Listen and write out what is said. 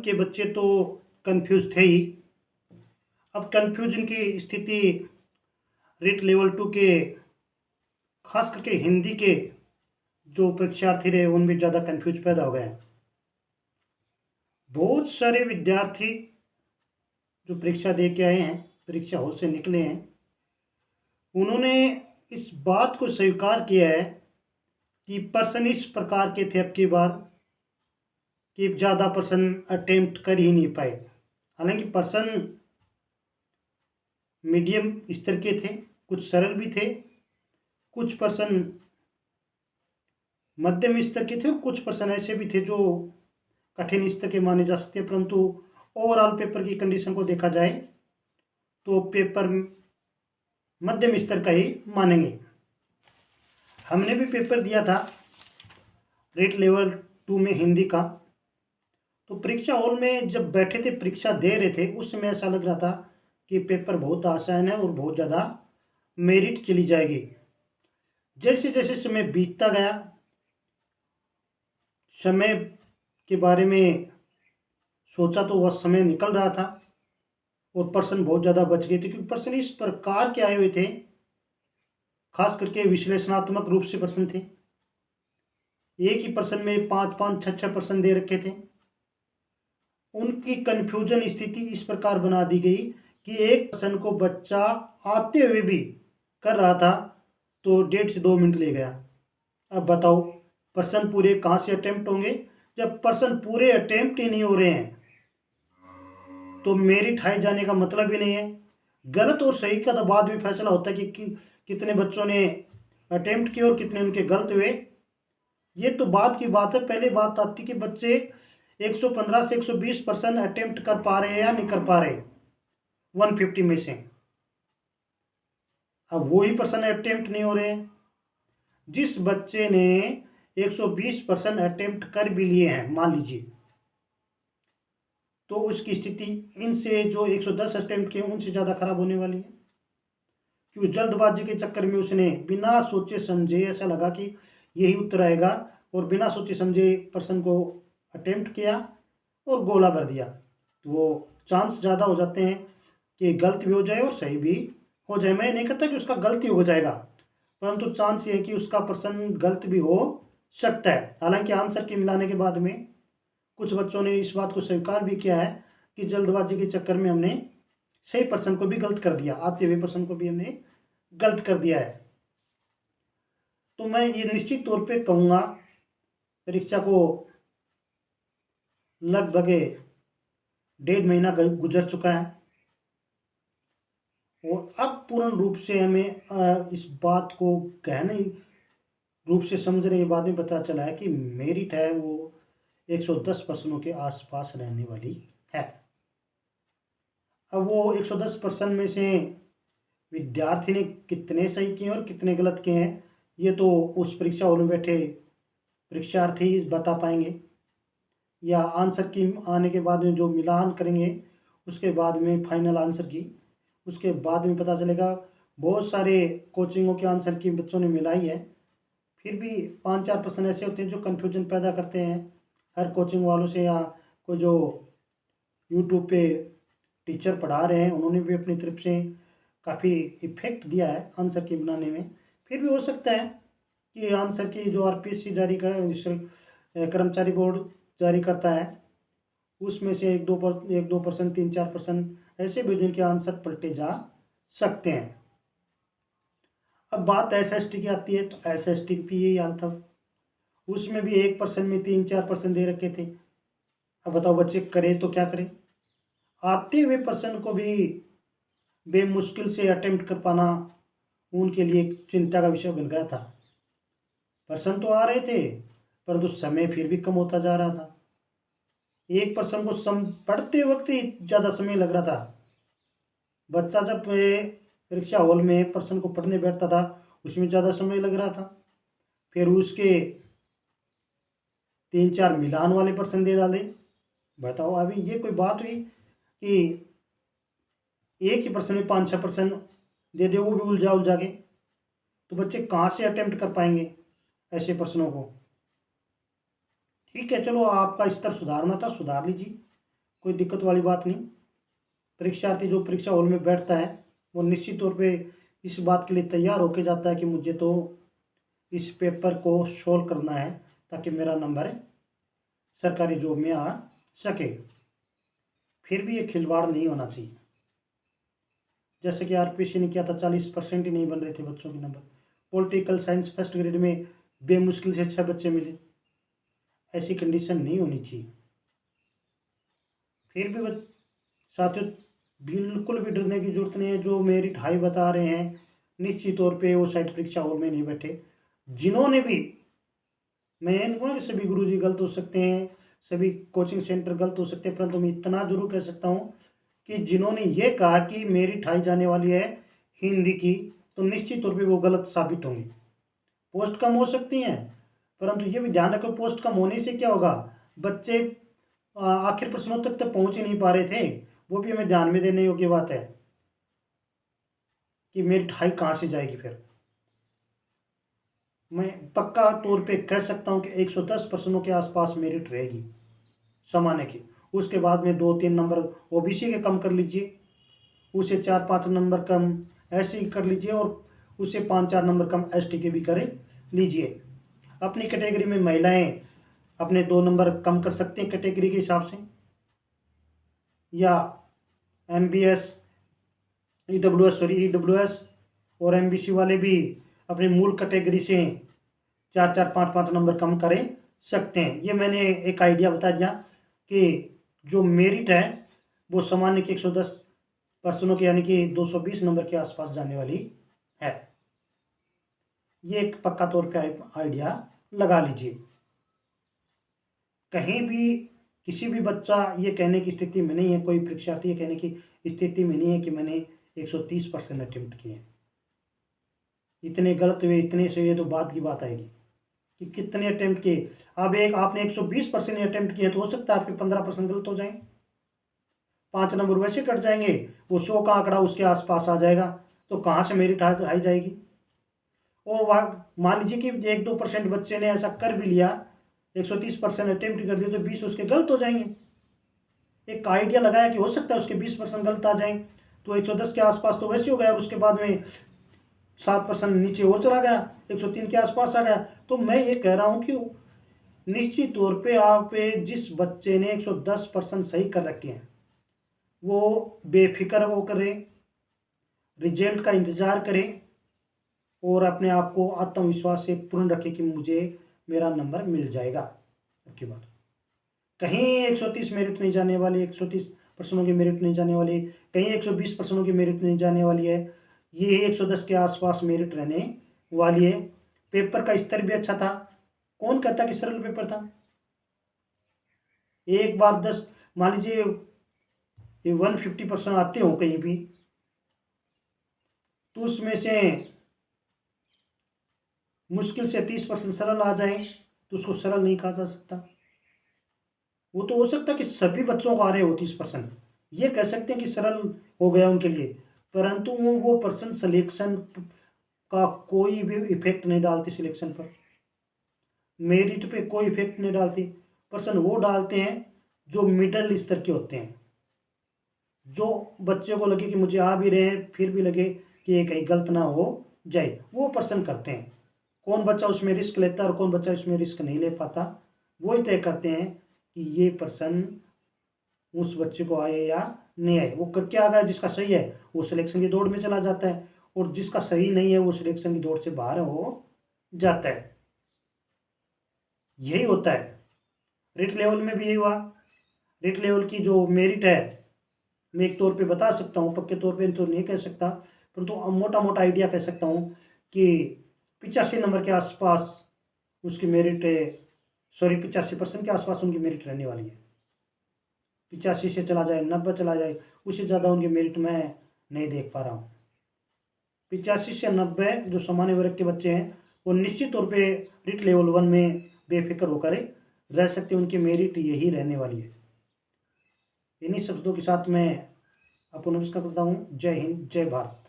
के बच्चे तो कंफ्यूज थे ही। अब कंफ्यूजन की स्थिति रेट लेवल 2 के खास करके हिंदी के जो परीक्षार्थी रहे उनमें ज़्यादा कंफ्यूज पैदा हो गए। बहुत सारे विद्यार्थी जो परीक्षा दे के आए हैं, परीक्षा हॉल से निकले हैं, उन्होंने इस बात को स्वीकार किया है कि प्रश्न इस प्रकार के थे अब की बार कि ज़्यादा प्रश्न अटेम्प्ट कर ही नहीं पाए। हालांकि प्रश्न मीडियम स्तर के थे, कुछ सरल भी थे, कुछ प्रश्न मध्यम स्तर के थे और कुछ प्रश्न ऐसे भी थे जो कठिन स्तर के माने जा सकते। परंतु ओवरऑल पेपर की कंडीशन को देखा जाए तो पेपर मध्यम स्तर का ही मानेंगे। हमने भी पेपर दिया था रेट लेवल 2 में हिंदी का। तो परीक्षा हॉल में जब बैठे थे, परीक्षा दे रहे थे, उस समय ऐसा लग रहा था कि पेपर बहुत आसान है और बहुत ज़्यादा मेरिट चली जाएगी। जैसे जैसे समय बीतता गया, समय के बारे में सोचा तो वह समय निकल रहा था और प्रश्न बहुत ज़्यादा बच गए थे, क्योंकि प्रश्न इस प्रकार के आए हुए थे, खास करके विश्लेषणात्मक रूप से प्रश्न थे। एक ही प्रश्न में 5-5, 6-6 प्रश्न दे रखे थे। उनकी कन्फ्यूजन स्थिति इस प्रकार बना दी गई कि एक प्रश्न को बच्चा आते हुए भी कर रहा था तो 1.5 से 2 मिनट ले गया। अब बताओ प्रश्न पूरे कहाँ से अटेम्प्ट होंगे? जब प्रश्न पूरे अटेम्प्ट ही नहीं हो रहे हैं तो मेरिट हाई जाने का मतलब ही नहीं है। गलत और सही का तो बाद में फैसला होता है कि कितने बच्चों ने अटेम्प्ट किए और कितने उनके गलत हुए। ये तो बाद की बात है। पहले बात आती कि बच्चे 115 से 120% अटेम्प्ट कर पा रहे हैं या नहीं कर पा रहे 150 में से। अब वही प्रश्न अटेम्प्ट नहीं हो रहे हैं। जिस बच्चे ने 120% अटेम्प्ट कर भी लिए हैं, मान लीजिए, तो उसकी स्थिति इनसे जो 110 अटेम्प्ट किए उनसे ज़्यादा खराब होने वाली है, क्योंकि जल्दबाजी के चक्कर में उसने बिना सोचे समझे, ऐसा लगा कि यही उत्तर आएगा, और बिना सोचे समझे प्रश्न को अटेम्प्ट किया और गोला भर दिया। तो वो चांस ज़्यादा हो जाते हैं कि गलत भी हो जाए और सही भी हो जाए। मैं नहीं कहता कि उसका गलती हो जाएगा, परंतु चांस ये है कि उसका प्रश्न गलत भी हो सकता है। हालांकि आंसर की मिलाने के बाद में कुछ बच्चों ने इस बात को स्वीकार भी किया है कि जल्दबाजी के चक्कर में हमने सही प्रश्न को भी गलत कर दिया, आते हुए प्रश्न को भी हमने गलत कर दिया है। तो मैं ये निश्चित तौर पे कहूँगा, परीक्षा को लगभग 1.5 महीना गुजर चुका है और अब पूर्ण रूप से हमें इस बात को गहन रूप से समझने के बाद में पता चला है कि मेरिट है वो 110 प्रश्नों के आसपास रहने वाली है। अब वो 110% में से विद्यार्थी ने कितने सही किए और कितने गलत किए हैं, ये तो उस परीक्षा हॉल में बैठे परीक्षार्थी बता पाएंगे, या आंसर की आने के बाद में जो मिलान करेंगे उसके बाद में फाइनल आंसर की, उसके बाद में पता चलेगा। बहुत सारे कोचिंगों के आंसर की बच्चों ने मिलाई है, फिर भी 5-4 प्रश्न ऐसे होते हैं जो कन्फ्यूजन पैदा करते हैं हर कोचिंग वालों से, या कोई जो यूट्यूब पे टीचर पढ़ा रहे हैं उन्होंने भी अपनी तरफ से काफ़ी इफेक्ट दिया है आंसर की बनाने में। फिर भी हो सकता है कि आंसर की जो आरपीएससी जारी कर कर्मचारी बोर्ड जारी करता है उसमें से 1-2%, 3-4% ऐसे भी जिनके आंसर पलटे जा सकते हैं। अब बात एसएसटी की आती है, तो एसएसटी भी यही हाल था, उसमें भी 1% में 3-4% दे रखे थे। अब बताओ बच्चे करें तो क्या करें? आते हुए प्रश्न को भी बेमुश्किल से अटेम्प्ट कर पाना उनके लिए एक चिंता का विषय बन गया था। प्रश्न तो आ रहे थे परंतु समय फिर भी कम होता जा रहा था। एक प्रश्न को पढ़ते वक्त ही ज़्यादा समय लग रहा था। बच्चा जब परीक्षा हॉल में प्रश्न को पढ़ने बैठता था उसमें ज़्यादा समय लग रहा था। फिर उसके 3-4 मिलान वाले प्रश्न दे डाले। बताओ अभी ये कोई बात हुई कि एक ही प्रश्न में 5-6 प्रश्न दे दे, वो भी उलझा के? तो बच्चे कहाँ से अटेम्प्ट कर पाएंगे ऐसे प्रश्नों को? ठीक है, चलो आपका स्तर सुधारना था, सुधार लीजिए, कोई दिक्कत वाली बात नहीं। परीक्षार्थी जो परीक्षा हॉल में बैठता है वो निश्चित तौर पे इस बात के लिए तैयार होके जाता है कि मुझे तो इस पेपर को सोल्व करना है ताकि मेरा नंबर सरकारी जॉब में आ सके। फिर भी ये खिलवाड़ नहीं होना चाहिए। जैसे कि आरपीसी ने किया था, 40% ही नहीं बन रहे थे बच्चों के number. Political science first grade में बेमुश्किल से 6 बच्चे मिले। ऐसी कंडीशन नहीं होनी चाहिए। फिर भी साथियों, बिल्कुल भी डरने की जरूरत नहीं है। जो मेरिट हाई बता रहे हैं निश्चित तौर पे वो शायद परीक्षा हॉल में नहीं बैठे। जिन्होंने भी, मैं ये नहीं कहूँगा कि सभी गुरुजी गलत हो सकते हैं, सभी कोचिंग सेंटर गलत हो सकते हैं, परंतु मैं इतना जरूर कह सकता हूँ कि जिन्होंने ये कहा कि मेरिट हाई जाने वाली है हिंदी की, तो निश्चित तौर पे वो गलत साबित होंगे। पोस्ट कम हो सकती हैं, परंतु ये भी ध्यान रखो, पोस्ट कम होने से क्या होगा, बच्चे आखिर प्रश्नों तक तो पहुंच ही नहीं पा रहे थे। वो भी हमें ध्यान में देने योग्य बात है कि मेरिट हाई कहाँ से जाएगी। फिर मैं पक्का तौर पे कह सकता हूँ कि 110 प्रश्नों के आसपास मेरिट रहेगी सामान्य की। उसके बाद में 2-3 नंबर ओबीसी के कम कर लीजिए, उसे 4-5 नंबर कम एससी के कर लीजिए, और उसे 5-4 नंबर कम एसटी के भी कर लीजिए। अपनी कैटेगरी में महिलाएं अपने 2 नंबर कम कर सकते हैं कैटेगरी के हिसाब से, या एमबीएस ईडब्ल्यूएस और एमबीसी वाले भी अपनी मूल कैटेगरी से 4-4 5-5 नंबर कम करें सकते हैं। ये मैंने एक आइडिया बता दिया कि जो मेरिट है वो सामान्य के 110 प्रश्नों के यानी कि 220 नंबर के आसपास जाने वाली है। ये एक पक्का तौर पे आइडिया लगा लीजिए। कहीं भी किसी भी बच्चा ये कहने की स्थिति में नहीं है, कोई परीक्षार्थी ये कहने की स्थिति में नहीं है कि मैंने 130% अटेम्प्ट किए हैं। इतने गलत हुए, इतने से ये तो बाद की बात आएगी कि कितने अटेम्प्ट किए। अब एक आपने 120% अटेम्प्ट किए तो हो सकता है आपके 15% गलत हो जाएं, 5 नंबर वैसे कट जाएंगे, वो 100 का आंकड़ा उसके आसपास आ जाएगा, तो कहाँ से मेरिट हाई जाएगी। और मान लीजिए कि 1-2% बच्चे ने ऐसा कर भी लिया, 130% अटेम्प्ट कर दिया, तो 20 उसके गलत हो जाएंगे। एक आइडिया लगाया कि हो सकता है उसके 20% गलत आ जाएं, तो 110 के आसपास तो वैसे हो गया, और उसके बाद में 7% नीचे और चला गया, 103 के आसपास आ गया। तो मैं ये कह रहा हूँ कि निश्चित तौर पे आप जिस बच्चे ने 110% सही कर रखे हैं वो बेफिक्र हो करें, रिजल्ट का इंतज़ार करें, और अपने आप को आत्मविश्वास से पूर्ण रखें कि मुझे मेरा नंबर मिल जाएगा। आपकी बात कहीं 130 मेरिट नहीं जाने वाली, 130 प्रश्नों की मेरिट नहीं जाने वाली, कहीं 120 प्रश्नों की मेरिट नहीं जाने वाली है। ये 110 के आसपास मेरिट रहने वाली है। पेपर का स्तर भी अच्छा था। कौन कहता कि सरल पेपर था। एक बार 10 मान लीजिए 150% आते हो कहीं भी, तो उसमें से मुश्किल से 30% सरल आ जाए तो उसको सरल नहीं कहा जा सकता। वो तो हो सकता है कि सभी बच्चों को आ रहे हो 30%, ये कह सकते हैं कि सरल हो गया उनके लिए, परंतु वो पर्सन सिलेक्शन का कोई भी इफेक्ट नहीं डालती। सिलेक्शन पर, मेरिट पे कोई इफेक्ट नहीं डालती। पर्सन वो डालते हैं जो मिडिल स्तर के होते हैं, जो बच्चे को लगे कि मुझे आ भी रहे हैं फिर भी लगे कि ये कहीं गलत ना हो जाए, वो पर्सन करते हैं। कौन बच्चा उसमें रिस्क लेता है और कौन बच्चा इसमें रिस्क नहीं ले पाता, वो ही तय करते हैं कि ये पर्सन उस बच्चे को आए या नहीं आए। वो करके आ गया, जिसका सही है वो सिलेक्शन की दौड़ में चला जाता है, और जिसका सही नहीं है वो सिलेक्शन की दौड़ से बाहर हो जाता है। यही होता है। रेट लेवल में भी यही हुआ। रेट लेवल की जो मेरिट है मैं एक तौर पे बता सकता हूँ, पक्के तौर पे तो नहीं कह सकता, परंतु मोटा मोटा आइडिया कह सकता हूँ कि 85 नंबर के आसपास उसकी मेरिट, सॉरी 85% के आसपास उनकी मेरिट रहने वाली है। 85 से चला जाए 90 चला जाए, उससे ज़्यादा उनकी मेरिट मैं नहीं देख पा रहा हूँ। 85 से 90 जो सामान्य वर्ग के बच्चे हैं वो निश्चित तौर पे रेट लेवल 1 में बेफिक्र होकर रह सकते हैं, उनकी मेरिट यही रहने वाली है। इन्हीं शब्दों के साथ मैं आपको नमस्कार करता हूँ। जय हिंद, जय भारत।